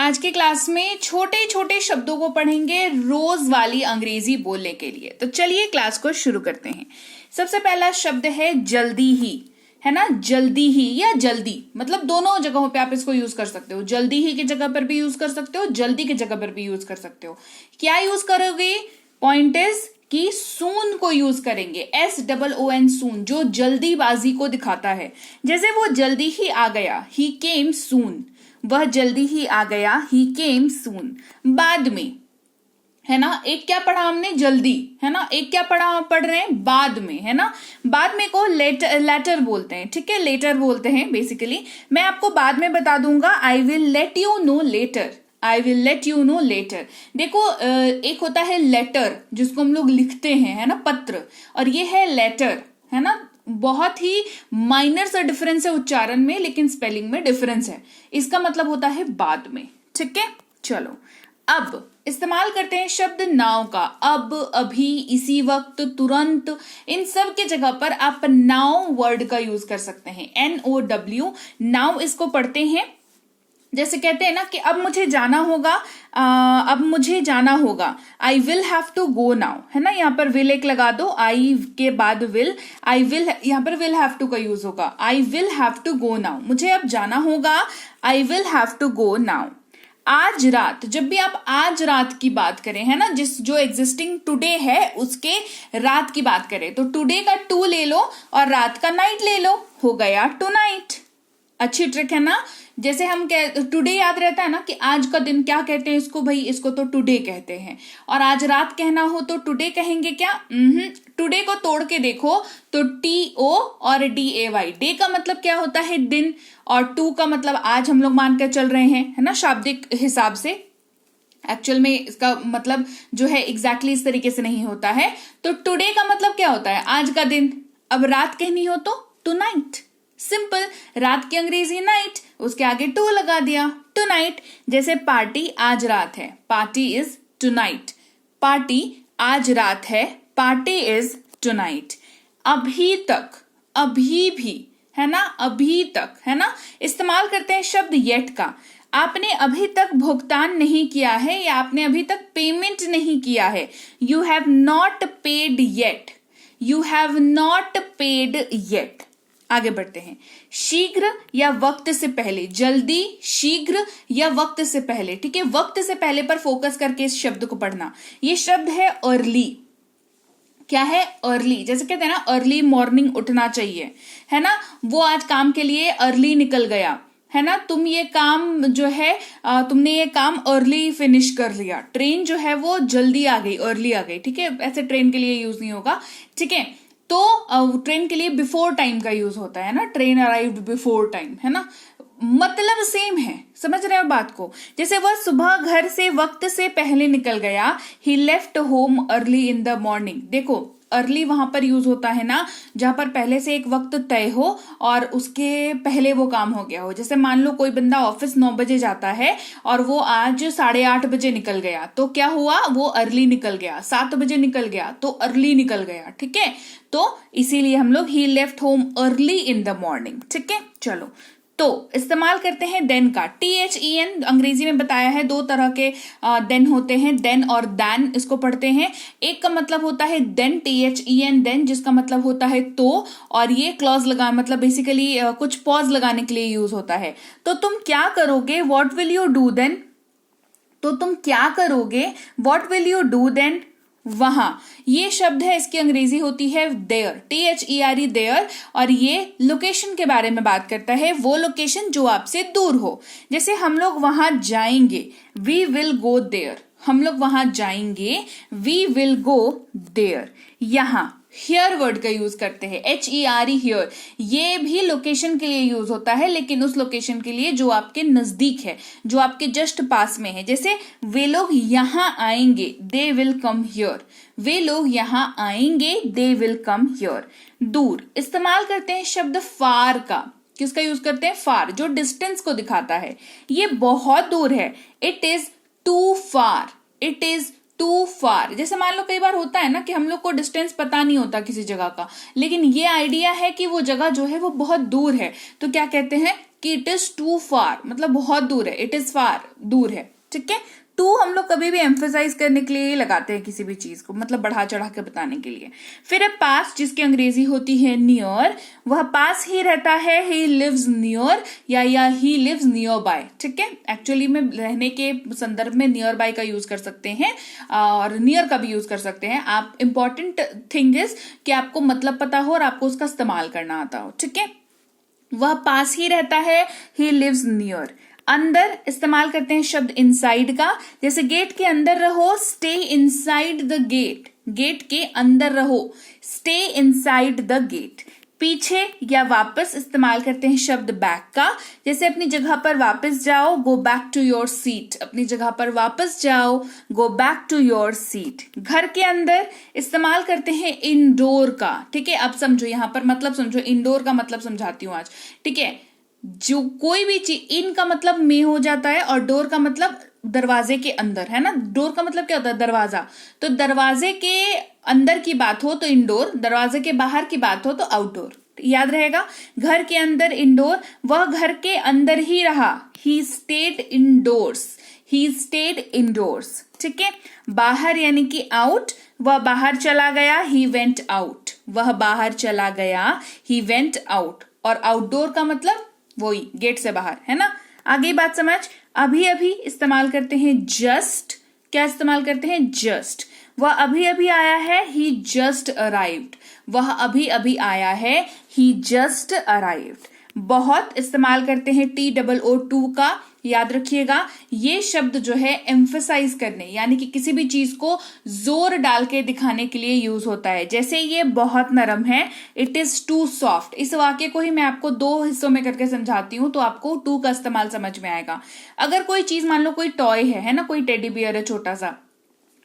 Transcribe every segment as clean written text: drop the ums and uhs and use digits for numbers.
आज के क्लास में छोटे छोटे शब्दों को पढ़ेंगे रोज वाली अंग्रेजी बोलने के लिए। तो चलिए क्लास को शुरू करते हैं। सबसे पहला शब्द है जल्दी ही, है ना। जल्दी ही या जल्दी, मतलब दोनों जगहों पे आप इसको यूज कर सकते हो। जल्दी ही की जगह पर भी यूज कर सकते हो, जल्दी की जगह पर भी यूज कर सकते हो। क्या यूज करोगे? पॉइंट इज कि सून को यूज करेंगे, SOON, सून, जो जल्दीबाजी को दिखाता है। जैसे वो जल्दी ही आ गया, ही केम सून, वह जल्दी ही आ गया, ही केम सून। बाद में, है ना। एक क्या पढ़ा हमने? जल्दी, है ना। एक क्या पढ़ रहे हैं? बाद में, है ना। बाद में को लेटर बोलते हैं, ठीक है, लेटर बोलते हैं बेसिकली। मैं आपको बाद में बता दूंगा, I will let you know later, I will let you know later. देखो, एक होता है लेटर जिसको हम लोग लिखते हैं, है ना, पत्र, और ये है लेटर, है ना। बहुत ही माइनर सा डिफरेंस है उच्चारण में, लेकिन स्पेलिंग में डिफरेंस है। इसका मतलब होता है बाद में, ठीक है। चलो, अब इस्तेमाल करते हैं शब्द नाउ का। अब, अभी, इसी वक्त, तुरंत, इन सब के जगह पर आप नाउ वर्ड का यूज कर सकते हैं, NOW। नाउ इसको पढ़ते हैं, जैसे कहते हैं ना कि अब मुझे जाना होगा, अब मुझे जाना होगा, I will have to go now, है ना। यहाँ पर विल एक लगा दो, आई के बाद विल, आई विल, यहाँ पर विल हैव टू का यूज होगा, I will have to go now, मुझे अब जाना होगा, I will have to go now. आज रात, जब भी आप आज रात की बात करें, है ना, जो एग्जिस्टिंग टुडे है उसके रात की बात करें, तो टुडे का टू ले लो और रात का नाइट ले लो, हो गया टू नाइट। अच्छी ट्रिक है ना। जैसे हम टुडे याद रहता है ना कि आज का दिन क्या कहते हैं इसको, भाई इसको तो टुडे कहते हैं। और आज रात कहना हो तो टुडे कहेंगे क्या? टुडे को तोड़ के देखो तो TO और DAY। डे का मतलब क्या होता है? दिन, और टू का मतलब आज हम लोग मान के चल रहे हैं, है ना, शाब्दिक हिसाब से। एक्चुअल में इसका मतलब जो है एग्जैक्टली इस तरीके से नहीं होता है। तो टुडे का मतलब क्या होता है? आज का दिन। अब रात कहनी हो तो टू नाइट, सिंपल। रात की अंग्रेजी नाइट, उसके आगे टू लगा दिया, टू नाइट। जैसे पार्टी आज रात है, party is tonight. Party आज रात है, पार्टी इज टू नाइट। अभी तक, अभी भी, है ना, अभी तक, है ना। इस्तेमाल करते हैं शब्द येट का। आपने अभी तक भुगतान नहीं किया है या आपने अभी तक पेमेंट नहीं किया है, you have not paid yet, you have not paid yet. आगे बढ़ते हैं। शीघ्र या वक्त से पहले, जल्दी, शीघ्र या वक्त से पहले, ठीक है। वक्त से पहले पर फोकस करके इस शब्द को पढ़ना। ये शब्द है अर्ली। क्या है? अर्ली। जैसे कहते हैं ना, अर्ली मॉर्निंग उठना चाहिए, है ना। वो आज काम के लिए अर्ली निकल गया, है ना। तुम ये काम जो है, तुमने ये काम अर्ली फिनिश कर लिया। ट्रेन जो है वो जल्दी आ गई, अर्ली आ गई, ठीक है। ऐसे ट्रेन के लिए यूज नहीं होगा, ठीक है। तो ट्रेन के लिए बिफोर टाइम का यूज होता है ना, ट्रेन अराइव्ड बिफोर टाइम, है ना। मतलब सेम है, समझ रहे हो बात को। जैसे वह सुबह घर से वक्त से पहले निकल गया, he left home early in the morning. देखो, अर्ली वहां पर यूज होता है ना जहां पर पहले से एक वक्त तय हो और उसके पहले वो काम हो गया हो। जैसे मान लो कोई बंदा ऑफिस 9 बजे जाता है और वो आज 8:30 बजे निकल गया, तो क्या हुआ? वो अर्ली निकल गया। 7 बजे निकल गया तो अर्ली निकल गया, ठीक है। तो इसीलिए हम लोग ही left home early in the morning, ठीक है। चलो, तो इस्तेमाल करते हैं देन का। THEN अंग्रेजी में बताया है, दो तरह के देन होते हैं, देन और दैन। इसको पढ़ते हैं। एक का मतलब होता है देन, THEN देन, जिसका मतलब होता है तो, और ये क्लॉज लगा, मतलब बेसिकली कुछ पॉज लगाने के लिए यूज होता है। तो तुम क्या करोगे? What will you do then? तो तुम क्या करोगे? What will you do then? वहां। ये शब्द है, इसकी अंग्रेजी होती है देयर, THERE देयर, और ये लोकेशन के बारे में बात करता है, वो लोकेशन जो आपसे दूर हो। जैसे हम लोग वहां जाएंगे, वी विल गो देयर, हम लोग वहां जाएंगे, वी विल गो देयर। यहां हियर वर्ड का यूज करते हैं, HERE हियर। ये भी लोकेशन के लिए यूज होता है, लेकिन उस लोकेशन के लिए जो आपके नजदीक है, जो आपके जस्ट पास में है। जैसे वे लोग यहां आएंगे, दे विल कम हियर, वे लोग यहां आएंगे, दे विल कम हियर। दूर, इस्तेमाल करते हैं शब्द फार का। किसका यूज करते हैं? फार, जो डिस्टेंस को दिखाता है। ये बहुत दूर है, it is too far, it is too far. जैसे मान लो कई बार होता है ना कि हम लोग को डिस्टेंस पता नहीं होता किसी जगह का, लेकिन ये आइडिया है कि वो जगह जो है वो बहुत दूर है, तो क्या कहते हैं? कि इट इज टू फार, मतलब बहुत दूर है, इट इज फार, दूर है, ठीक है। टू हम लोग कभी भी एम्फेसाइज करने के लिए लगाते हैं किसी भी चीज को, मतलब बढ़ा चढ़ा के बताने के लिए। फिर है पास, जिसकी अंग्रेजी होती है नियर, वह पास ही रहता है, ही लिव्स नियर या ही लिव्स नियर बाय, ठीक है। एक्चुअली में रहने के संदर्भ में नियर बाय का यूज कर सकते हैं और नियर का भी यूज कर सकते हैं आप। इंपॉर्टेंट थिंग इज कि आपको मतलब पता हो और आपको उसका इस्तेमाल करना आता हो, ठीक है। वह पास ही रहता है, ही लिव्स नियर। अंदर इस्तेमाल करते हैं शब्द इनसाइड का, जैसे गेट के अंदर रहो, stay inside the gate, gate के अंदर रहो, स्टे इनसाइड द गेट। पीछे या वापस इस्तेमाल करते हैं शब्द बैक का, जैसे अपनी जगह पर वापस जाओ, go back to your seat, अपनी जगह पर वापस जाओ, go back to your seat. घर के अंदर इस्तेमाल करते हैं इंडोर का, ठीक है। अब समझो, यहां पर मतलब समझो, इंडोर का मतलब समझाती हूं आज, ठीक है। जो कोई भी चीज, इन का मतलब में हो जाता है और डोर का मतलब दरवाजे के अंदर, है ना। डोर का मतलब क्या होता है, दरवाजा। तो दरवाजे के अंदर की बात हो तो इंडोर, दरवाजे के बाहर की बात हो तो आउटडोर, याद रहेगा। घर के अंदर इंडोर, वह घर के अंदर ही रहा, he stayed indoors, he stayed indoors, ठीक है। बाहर यानी कि आउट, वह बाहर चला गया, ही वेंट आउट, वह बाहर चला गया, ही वेंट आउट। और आउटडोर का मतलब वही गेट से बाहर, है ना। आगे बात समझ। अभी अभी इस्तेमाल करते हैं जस्ट, क्या इस्तेमाल करते हैं, जस्ट। वह अभी अभी आया है, ही जस्ट अराइव्ड, वह अभी अभी आया है, ही जस्ट अराइव्ड। बहुत इस्तेमाल करते हैं TOO का, याद रखिएगा। ये शब्द जो है एम्फसाइज करने, यानी कि किसी भी चीज को जोर डाल के दिखाने के लिए यूज होता है। जैसे ये बहुत नरम है, इट इज टू सॉफ्ट। इस वाक्य को ही मैं आपको 2 हिस्सों में करके समझाती हूँ, तो आपको टू का इस्तेमाल समझ में आएगा। अगर कोई चीज, मान लो कोई टॉय है ना, कोई टेडी बियर है छोटा सा,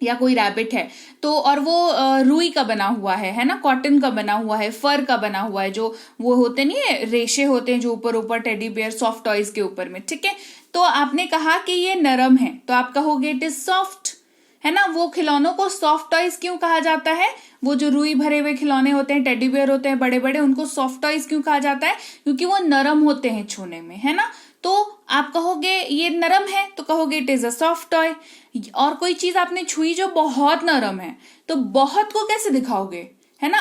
या कोई रैबिट है, तो और वो रुई का बना हुआ है ना, कॉटन का बना हुआ है, फर का बना हुआ है, जो वो होते नहीं है, रेशे होते हैं जो ऊपर ऊपर टेडी बियर सॉफ्ट टॉयज के ऊपर में, ठीक है। तो आपने कहा कि ये नरम है, तो आप कहोगे इट इज सॉफ्ट, है ना। वो खिलौनों को सॉफ्ट टॉयज क्यों कहा जाता है, वो जो रुई भरे हुए खिलौने होते हैं, टेडी बियर होते हैं बड़े बड़े, उनको सॉफ्ट टॉयज क्यों कहा जाता है, क्योंकि वो नरम होते हैं छूने में, है ना। तो आप कहोगे ये नरम है, तो कहोगे it is a soft toy. और कोई चीज आपने छुई जो बहुत नरम है, तो बहुत को कैसे दिखाओगे, है ना।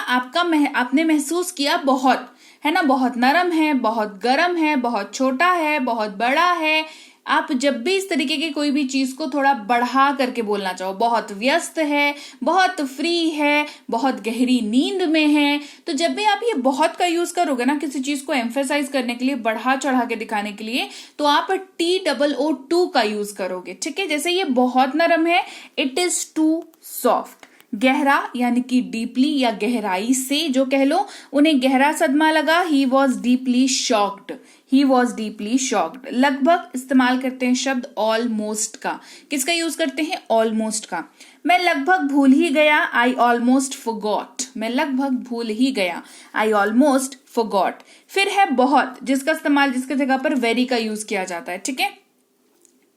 आपने महसूस किया बहुत, है ना, बहुत नरम है, बहुत गर्म है, बहुत छोटा है, बहुत बड़ा है। आप जब भी इस तरीके की कोई भी चीज को थोड़ा बढ़ा करके बोलना चाहो, बहुत व्यस्त है, बहुत फ्री है, बहुत गहरी नींद में है, तो जब भी आप ये बहुत का यूज करोगे ना किसी चीज को एम्फेसाइज करने के लिए, बढ़ा चढ़ा के दिखाने के लिए, तो आप TOO का यूज करोगे, ठीक है। जैसे ये बहुत नरम है, इट इज टू सॉफ्ट। गहरा यानी कि डीपली या गहराई से जो कह लो, उन्हें गहरा सदमा लगा, he was deeply shocked, he was deeply shocked. लगभग इस्तेमाल करते हैं शब्द ऑलमोस्ट का, किसका यूज करते हैं, ऑलमोस्ट का। मैं लगभग भूल ही गया, आई ऑलमोस्ट फॉरगॉट, मैं लगभग भूल ही गया, आई ऑलमोस्ट फॉरगॉट। फिर है बहुत, जिसका इस्तेमाल, जिसकी जगह पर वेरी का यूज किया जाता है, ठीक है।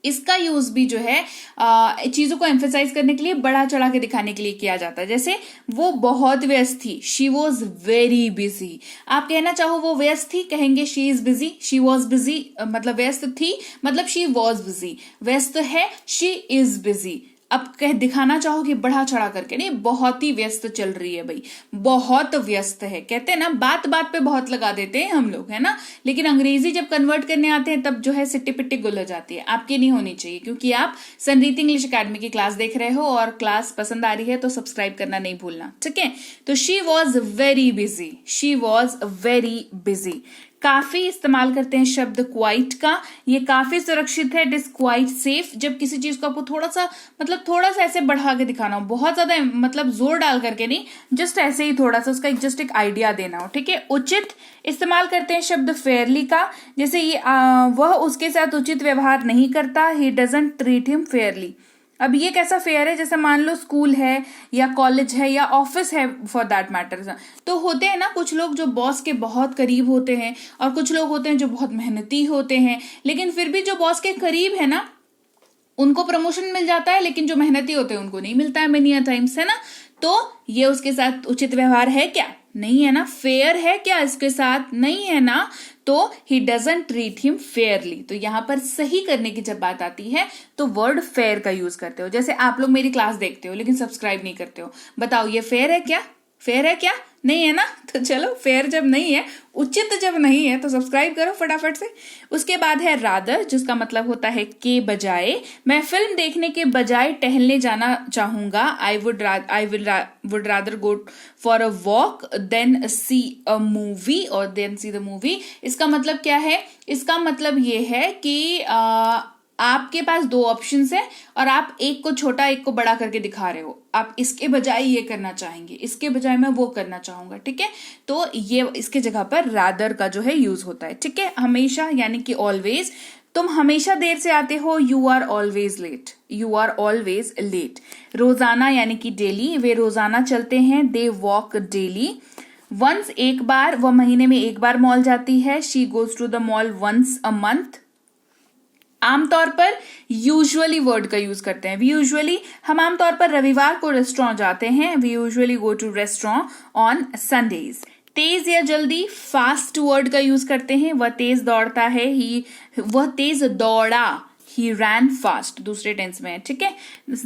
इसका यूज भी जो है चीजों को एम्फेसाइज करने के लिए, बढ़ा चढ़ा के दिखाने के लिए किया जाता है। जैसे वो बहुत व्यस्त थी, शी वॉज वेरी बिजी। आप कहना चाहो वो व्यस्त थी, कहेंगे she is busy, she was busy, मतलब व्यस्त थी मतलब शी वॉज बिजी, व्यस्त है शी इज बिजी। अब कह दिखाना चाहो कि बढ़ा चढ़ा करके नहीं, बहुत ही व्यस्त चल रही है भाई, बहुत व्यस्त है। कहते हैं ना, बात बात पे बहुत लगा देते हैं हम लोग, है ना। लेकिन अंग्रेजी जब कन्वर्ट करने आते हैं तब जो है सिट्टी पिट्टी गुल हो जाती है। आपकी नहीं होनी चाहिए, क्योंकि आप संरीत इंग्लिश अकेडमी की क्लास देख रहे हो और क्लास पसंद आ रही है तो सब्सक्राइब करना नहीं भूलना, ठीक है। तो she was very busy, she was very busy. काफी इस्तेमाल करते हैं शब्द क्वाइट का, ये काफी सुरक्षित है, इट इज क्वाइट सेफ। जब किसी चीज को आपको थोड़ा सा ऐसे बढ़ा के दिखाना हो, बहुत ज्यादा मतलब जोर डाल करके नहीं, जस्ट ऐसे ही थोड़ा सा उसका जस्ट एक आइडिया देना हो, ठीक है। उचित इस्तेमाल करते हैं शब्द फेयरली का, जैसे ये वह उसके साथ उचित व्यवहार नहीं करता, he doesn't treat him Fairlie. अब ये कैसा फेयर है, जैसे मान लो स्कूल है या कॉलेज है या ऑफिस है फॉर दैट मैटर, तो होते हैं ना कुछ लोग जो बॉस के बहुत करीब होते हैं और कुछ लोग होते हैं जो बहुत मेहनती होते हैं, लेकिन फिर भी जो बॉस के करीब है ना उनको प्रमोशन मिल जाता है, लेकिन जो मेहनती होते हैं उनको नहीं मिलता है मेनी टाइम्स, है ना। तो ये उसके साथ उचित व्यवहार है क्या, नहीं है ना। फेयर है क्या इसके साथ, नहीं है ना। तो he doesn't treat him Fairlie. तो यहाँ पर सही करने की जब बात आती है तो वर्ड फेयर का यूज करते हो। जैसे आप लोग मेरी क्लास देखते हो लेकिन सब्सक्राइब नहीं करते हो, बताओ ये फेयर है क्या? फेयर है क्या? नहीं है ना। तो चलो, फेयर जब नहीं है, उचित जब नहीं है, तो सब्सक्राइब करो फटाफट से। उसके बाद है रादर, जिसका मतलब होता है के बजाय। मैं फिल्म देखने के बजाय टहलने जाना चाहूंगा। I would rather go for a walk than see a movie और देन सी द मूवी। इसका मतलब क्या है? इसका मतलब ये है कि आपके पास दो ऑप्शंस हैं और आप एक को छोटा एक को बड़ा करके दिखा रहे हो। आप इसके बजाय ये करना चाहेंगे, इसके बजाय मैं वो करना चाहूंगा, ठीक है। तो ये इसके जगह पर रादर का जो है यूज होता है, ठीक है। हमेशा यानी कि ऑलवेज, तुम हमेशा देर से आते हो, you are always late, you are always late. रोजाना यानी कि डेली, वे रोजाना चलते हैं, दे वॉक डेली। वंस एक बार, वह महीने में एक बार मॉल जाती है, she goes to the mall once a month. आमतौर पर यूजुअली वर्ड का यूज करते हैं। यूजुअली हम आमतौर पर रविवार को रेस्टोरेंट जाते हैं, we usually go to restaurant on Sundays. तेज या जल्दी, फास्ट वर्ड का यूज करते हैं। वह तेज दौड़ता है, वह तेज दौड़ा, ही रैन फास्ट, दूसरे टेंस में है, ठीक है।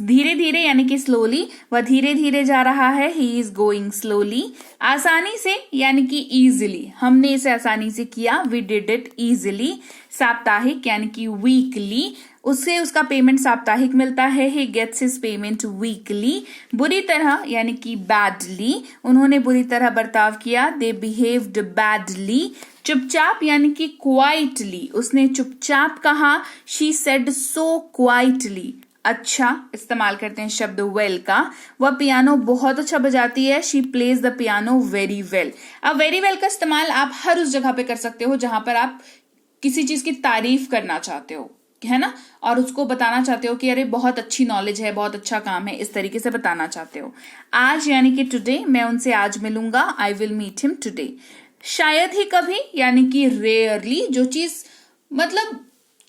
धीरे धीरे यानी कि स्लोली, वह धीरे धीरे जा रहा है, ही इज गोइंग स्लोली। आसानी से यानी कि इजिली, हमने इसे आसानी से किया, वी डिड इट इजिली। साप्ताहिक यानी कि वीकली, उससे उसका पेमेंट साप्ताहिक मिलता है, he gets his payment weekly. बुरी तरह यानी कि बैडली, उन्होंने बुरी तरह बर्ताव किया, दे बिहेव्ड बैडली। चुपचाप यानी कि क्वाइटली, उसने चुपचाप कहा, शी सेड सो क्वाइटली। अच्छा इस्तेमाल करते हैं शब्द वेल का। वह पियानो बहुत अच्छा बजाती है, she plays the piano very well. अब वेरी वेल का इस्तेमाल आप हर उस जगह पे कर सकते हो जहां पर आप किसी चीज की तारीफ करना चाहते हो, है ना, और उसको बताना चाहते हो कि अरे बहुत अच्छी नॉलेज है, बहुत अच्छा काम है, इस तरीके से बताना चाहते हो। आज यानी कि टुडे, मैं उनसे आज मिलूंगा, I will meet him today. शायद ही कभी यानी कि रेयरली, जो चीज मतलब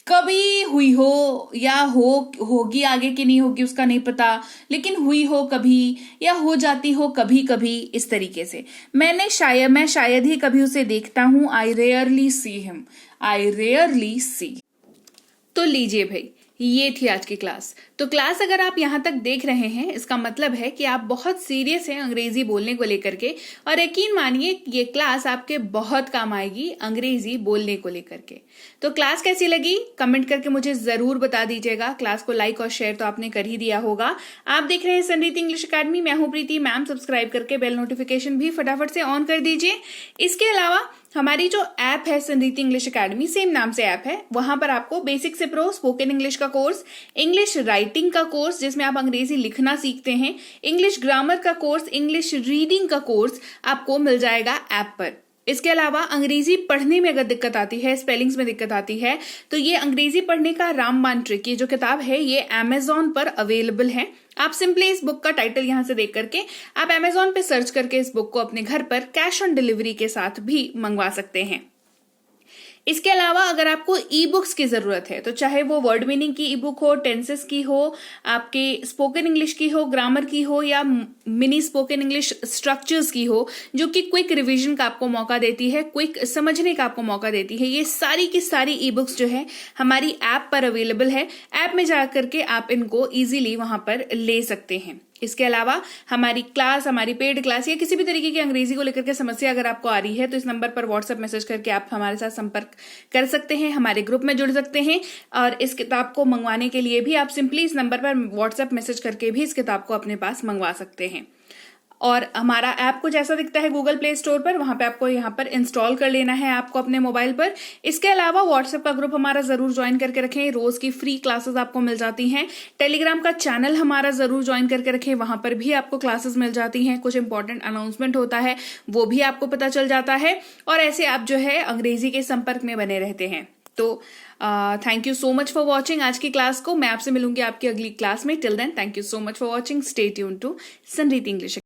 कभी हुई हो या होगी आगे की नहीं होगी उसका नहीं पता, लेकिन हुई हो कभी या हो जाती हो कभी कभी, इस तरीके से। मैं शायद ही कभी उसे देखता हूं, I rarely see him, I rarely see. तो लीजिए भाई, ये थी आज की क्लास। तो क्लास अगर आप यहाँ तक देख रहे हैं, इसका मतलब है कि आप बहुत सीरियस हैं अंग्रेजी बोलने को लेकर के, और यकीन मानिए ये क्लास आपके बहुत काम आएगी अंग्रेजी बोलने को लेकर के। तो क्लास कैसी लगी कमेंट करके मुझे जरूर बता दीजिएगा। क्लास को लाइक और शेयर तो आपने कर ही दिया होगा। आप देख रहे हैं संरीति इंग्लिश अकेडमी, मैं हूं प्रीति मैम। सब्सक्राइब करके बेल नोटिफिकेशन भी फटाफट से ऑन कर दीजिए। इसके अलावा हमारी जो ऐप है संरीति इंग्लिश अकेडमी, सेम नाम से ऐप है, वहां पर आपको बेसिक से प्रो स्पोकन इंग्लिश का कोर्स, इंग्लिश राइटिंग का कोर्स जिसमें आप अंग्रेजी लिखना सीखते हैं, इंग्लिश ग्रामर का कोर्स, इंग्लिश रीडिंग का कोर्स आपको मिल जाएगा ऐप पर। इसके अलावा अंग्रेजी पढ़ने में अगर दिक्कत आती है, स्पेलिंग्स में दिक्कत आती है, तो ये अंग्रेजी पढ़ने का रामबाण ट्रिक, ये जो किताब है ये अमेजॉन पर अवेलेबल है। आप सिंपली इस बुक का टाइटल यहां से देख करके आप अमेजॉन पे सर्च करके इस बुक को अपने घर पर कैश ऑन डिलीवरी के साथ भी मंगवा सकते हैं। इसके अलावा अगर आपको ई बुक्स की जरूरत है, तो चाहे वो वर्ड मीनिंग की ई बुक हो, टेंसेस की हो, आपके स्पोकन इंग्लिश की हो, ग्रामर की हो, या मिनी स्पोकन इंग्लिश स्ट्रक्चर्स की हो, जो कि क्विक रिवीजन का आपको मौका देती है, क्विक समझने का आपको मौका देती है, ये सारी की सारी ई बुक्स जो है हमारी ऐप पर अवेलेबल है। ऐप में जाकर के आप इनको इजीली वहां पर ले सकते हैं। इसके अलावा हमारी क्लास, हमारी पेड क्लास या किसी भी तरीके की अंग्रेजी को लेकर के समस्या अगर आपको आ रही है, तो इस नंबर पर व्हाट्सएप मैसेज करके आप हमारे साथ संपर्क कर सकते हैं, हमारे ग्रुप में जुड़ सकते हैं। और इस किताब को मंगवाने के लिए भी आप सिंपली इस नंबर पर व्हाट्सएप मैसेज करके भी इस किताब को अपने पास मंगवा सकते हैं। और हमारा ऐप कुछ ऐसा दिखता है गूगल प्ले स्टोर पर, वहां पे आपको यहाँ पर इंस्टॉल कर लेना है आपको अपने मोबाइल पर। इसके अलावा व्हाट्सएप का ग्रुप हमारा जरूर ज्वाइन करके रखें, रोज की फ्री क्लासेस आपको मिल जाती हैं। टेलीग्राम का चैनल हमारा जरूर ज्वाइन करके रखें, वहां पर भी आपको क्लासेस मिल जाती हैं, कुछ इंपॉर्टेंट अनाउंसमेंट होता है वो भी आपको पता चल जाता है, और ऐसे आप जो है अंग्रेजी के संपर्क में बने रहते हैं। तो thank you so much for watching आज की क्लास को। मैं आपसे मिलूंगी आपकी अगली क्लास में। Till then thank you so much for watching. Stay tuned to Sanriti English.